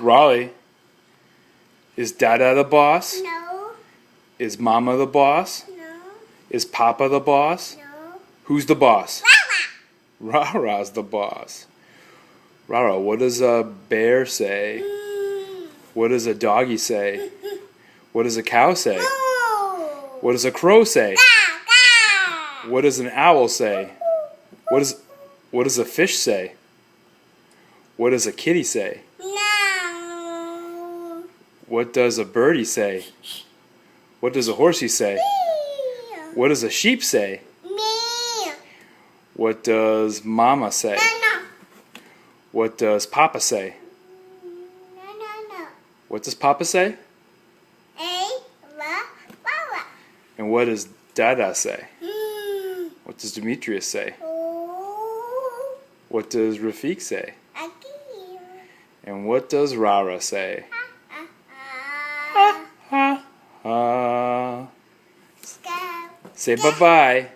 Raleigh, is Dada the boss? No. Is Mama the boss? No. Is Papa the boss? No. Who's the boss? Wawa. Rara's the boss. Rara, what does a bear say? What does a doggy say? What does a cow say? Oh. What does a crow say? Ga. What does an owl say? What does a fish say? What does a kitty say? No. What does a birdie say? What does a horsey say? What does a sheep say? Me. What does Mama say? No. What does Papa say? No. What does Papa say? Wawa. And what does Dada say? Mm. What does Demetrius say? Oh. What does Rafiq say? Aquí. And what does Rara say? Ah. Ha ha. Scout. Say bye-bye.